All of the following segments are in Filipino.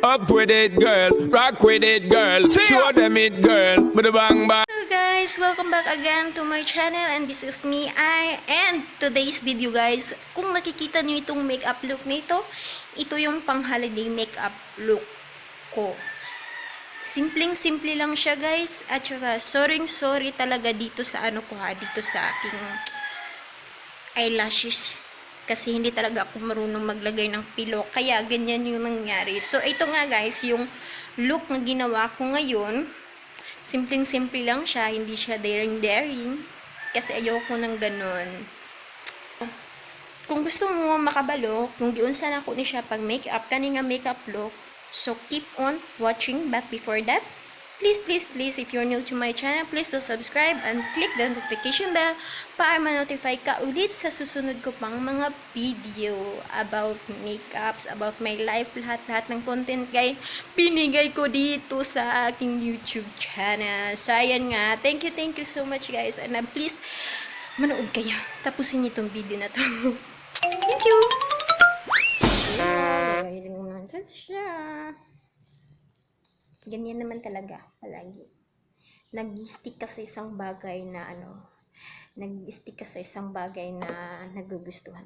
Up with it, girl. Rock with it, girl. Show them it, girl. With a bang bang. Hello guys, welcome back again to my channel, and this is me, and today's video guys, kung nakikita niyo itong makeup look nito, ito yung pang holiday makeup look ko. Simpleng-simple lang siya guys, at saka sorry talaga dito sa dito sa aking eyelashes. Kasi hindi talaga ako marunong maglagay ng pillow. Kaya ganyan yung nangyari. So ito nga guys, yung look na ginawa ko ngayon. Simpleng-simple lang siya. Hindi siya daring-daring. Kasi ayoko ng ganun. Kung gusto mo makabalo, kung diun sana ako ni siya pag makeup, kani nga makeup look. So keep on watching. But before that, please, if you're new to my channel, please do subscribe and click the notification bell para ma-notify ka ulit sa susunod ko pang mga video about makeups, about my life, lahat ng content guys, pinigay ko dito sa aking YouTube channel. So, ayan nga. Thank you so much guys. And please, manood kayo. Tapusin niyo itong video na to. Thank you! Galing naman siya. Ganyan naman talaga, palagi. Nag-stick ka sa isang bagay na nag-stick ka sa isang bagay na nagugustuhan.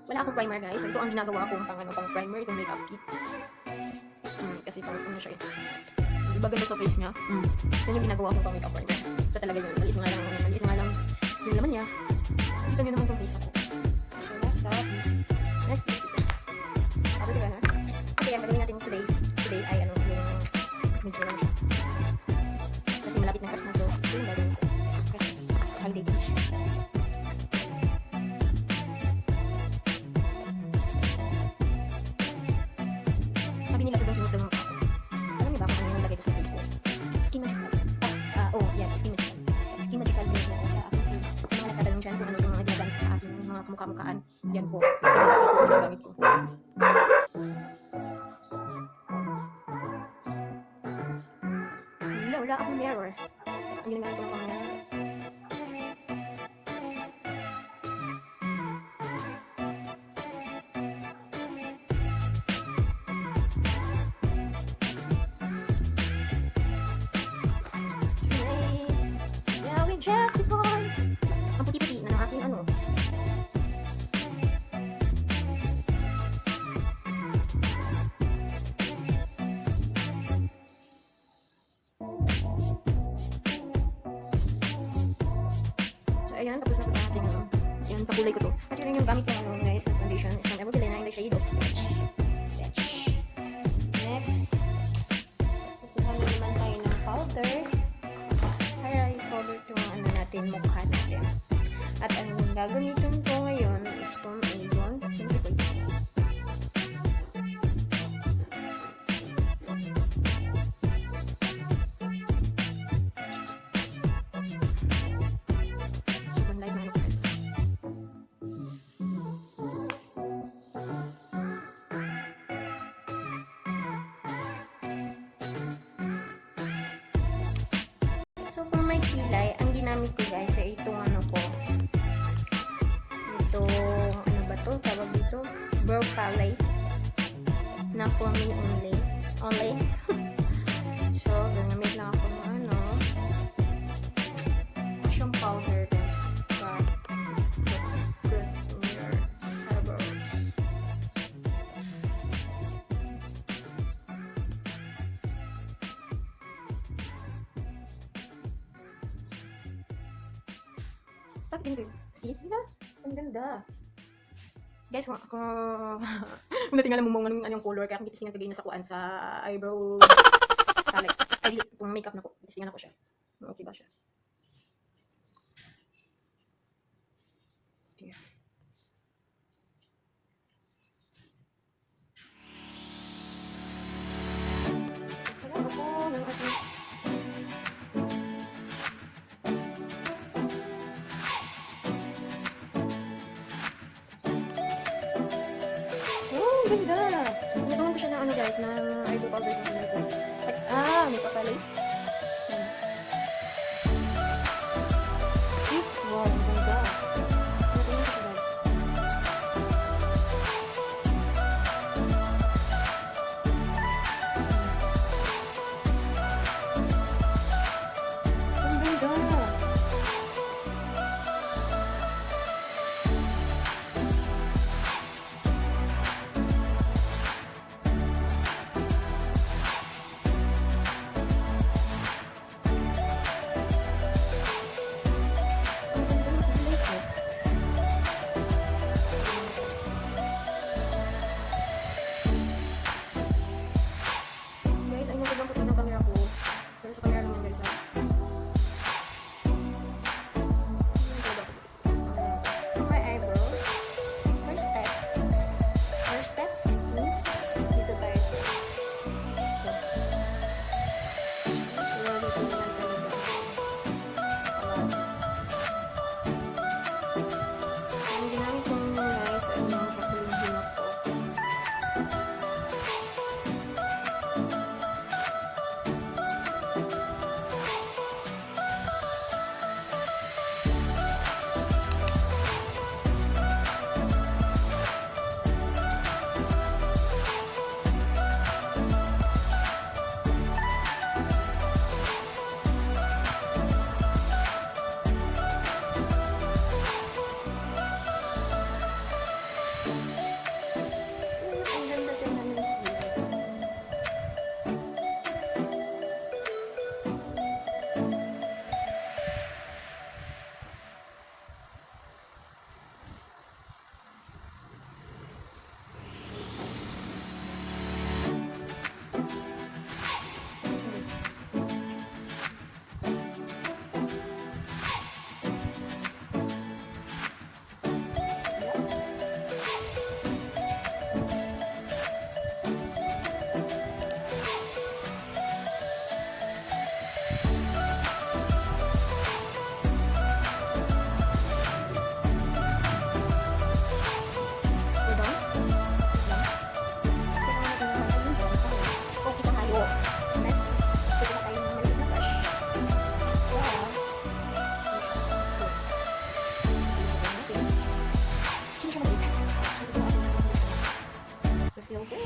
Wala akong primer guys. Ito ang ginagawa ko pang primer, itong makeup kit. Kasi pang siya ito. Diba ganda sa face niya? Yan yung ginagawa kong pang makeup primer. Ito talaga yun. Maliit nga lang yung laman niya. Ito nyo naman itong face ako. So next up is ito. Sabi diba na? Okay, ang gagawin natin today ay yung medyo lang siya. Kasi malapit ng Christmas, so ito yung gagawin ko. Christmas. Holiday din siya. Sabi nila sobrang sunod ng ako. Alam niyo ba kung ano yung lagay ko sa Facebook? Skin Magical. Skin Magical din ako sa aking face. Sa mga nagtatanong dyan kung ano yung mga ginagamit sa aking mga kamukha-mukhaan. Yan po. Yung ginagamit ko. Wala akong mirror. Ang ginagamit ko lang pang mirror. Just before ang puti-puti na ng aking So ayan, tapos na po sa aking yan, pakulay ko to. At yun yung gamit ko guys na foundation is from Everbilena in the shade of Peach. Next, kukuha naman tayo ng powder. Natin mukha natin. At ang gagamitin ko ngayon is from Avon. Simple ko ito. Sobrang light na ito. So for my kilay, ang ginamit ko guys ay itong tawag dito, brow palette na for me only. So gamit lang ako ng cushion powder guys, but looks good in your eyebrows. See? Diba? Ang ganda. Guys, kung natingala mo anong color, kaya kung gitistingan kagay na sa kuan sa eyebrow palette. Ay, kung makeup na ko, gitistingan ako siya. Okay ba siya? Okay. Ganda. ko siya ng ano guys, ng eyebrow powder ko sa ko. May kapalay. Wow, ang ganda. Natin siya guys. Ang ganda. Guys, ay nagagam ko ng camera ko. Pero sa camera naman guys, my eyebrow. First steps means dito tayo sa slowly ko naman talaga. Ang ginamit ko guys ay yung kakulong hinok ko. Ang ganda din namin dito. Silver.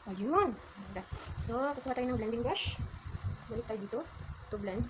Ayun. So, kukuha tayo ng blending brush. Balik tayo dito. to blend.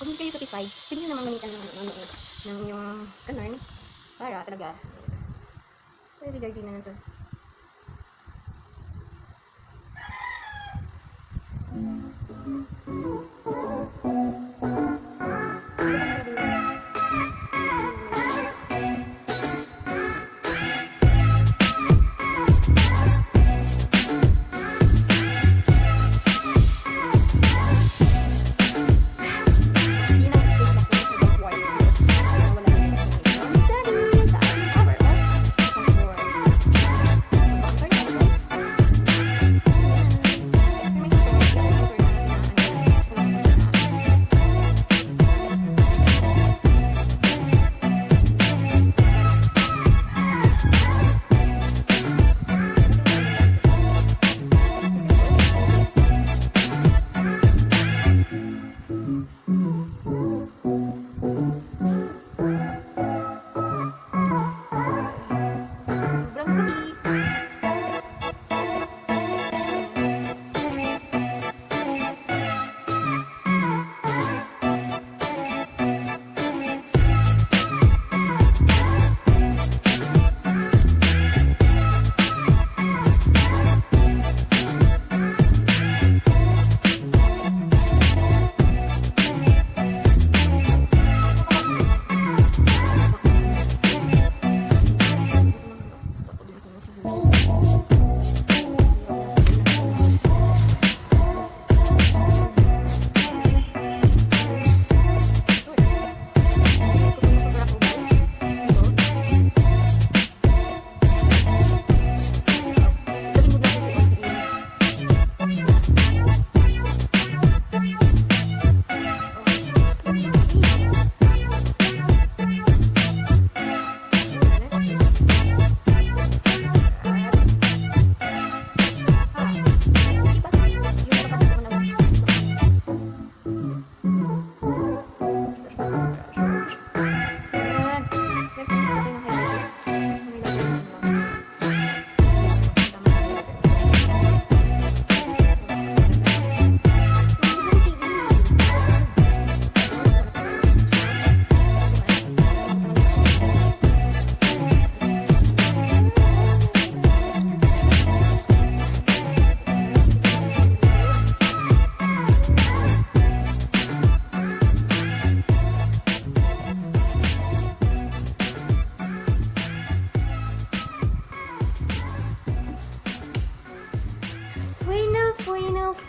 Kung hindi kayo satisfied, pwede nyo naman gamitan ng yung ganun para talaga. So, i-regardi na natin.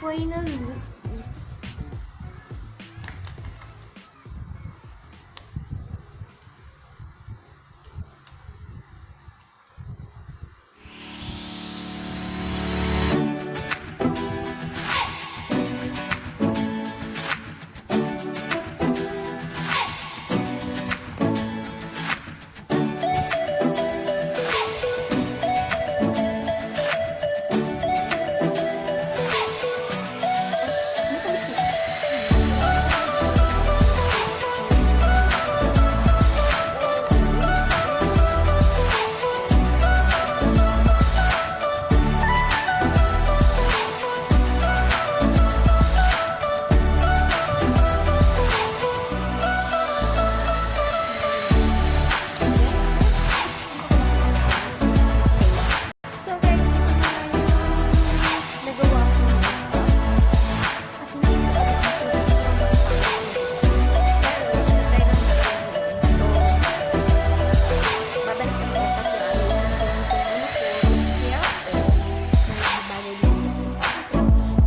final look is so guys, nagawa ko na at hindi ko babalik ako kasi ayos bagay dito sa makeup ko.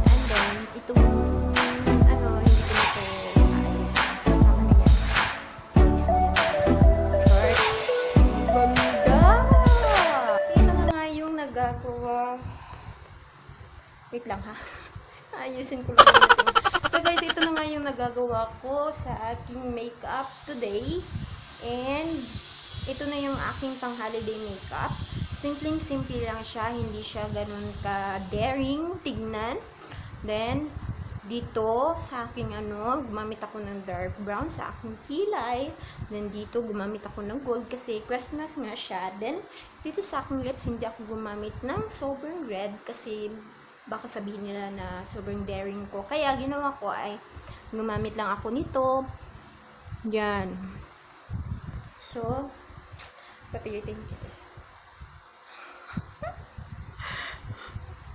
And then, itong hindi ko na ito ayos. Tama na yan. Ayos na yan. Short. Ganda! Kasi ito na nga yung nagagawa. Wait lang ha. Ayusin ko lang ito. So guys, ito na nga yung nagagawa ko sa aking makeup today. And ito na yung aking pang-holiday makeup. Simpleng-simple lang siya. Hindi siya ganun ka-daring tignan. Then, dito sa aking gumamit ako ng dark brown sa aking kilay. Then, dito gumamit ako ng gold kasi Christmas nga siya. Then, dito sa aking lips, hindi ako gumamit ng sobrang red kasi baka sabihin nila na sobrang daring ko. Kaya, ginawa ko ay gumamit lang ako nito. Yan. So, what do you think, guys?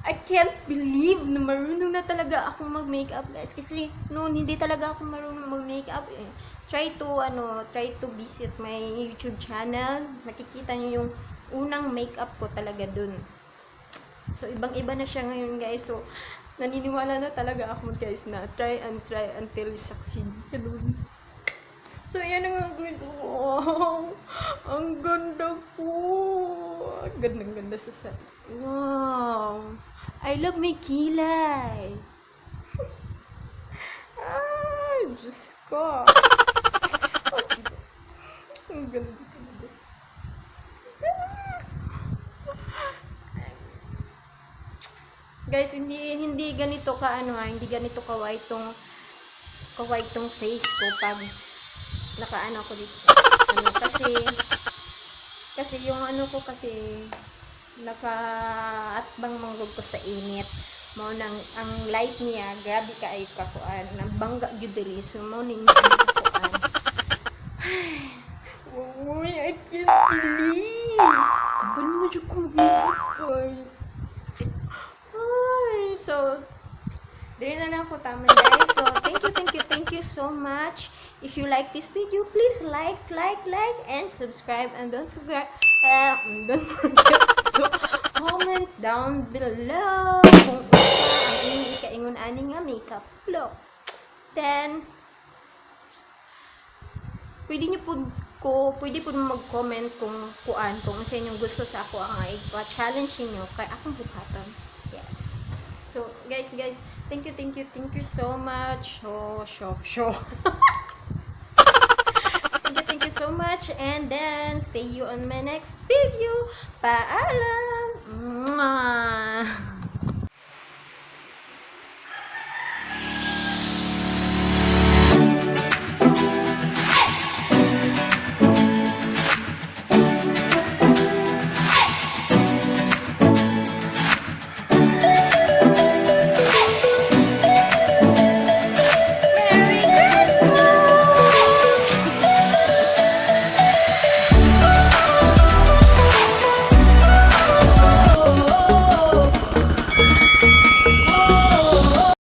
I can't believe na marunong na talaga ako mag-makeup, guys. Kasi noon hindi talaga ako marunong mag-makeup eh. Try to visit my YouTube channel. Makikita niyo yung unang makeup ko talaga dun. So, ibang-iba na siya ngayon, guys. So, naniniwala na talaga ako, guys, na try until you succeed. Ganun. So, yan ang guys. Wow! Ang ganda po! Gandang-ganda sa set. Wow! I love my kilay! Ay, Diyos ko! Ang ganda. Guys, hindi ganito ka hindi ganito ka white tong face ko pag nakaano ko dito sa kasi yung ko kasi nakaatbang manggod ko sa init mo nang ang light niya grabe ka ay kakuan nang bangga gyud diri so mo ning kakuan. Uy, I can't believe kaban mo jud ko guys. Ay, so diri na lang po tama guys. So thank you so much. If you like this video, please like, and subscribe. And don't forget to comment down below kung isa ang inyong ikaingon-ani nga makeup look. Then, pwede po mag-comment kung sa inyong gusto sa ako ang ipa-challenge niyo kay akong buhatan. Yes. So, guys, thank you so much. Show. Thank you so much, and then see you on my next video. Paalam! Mwah!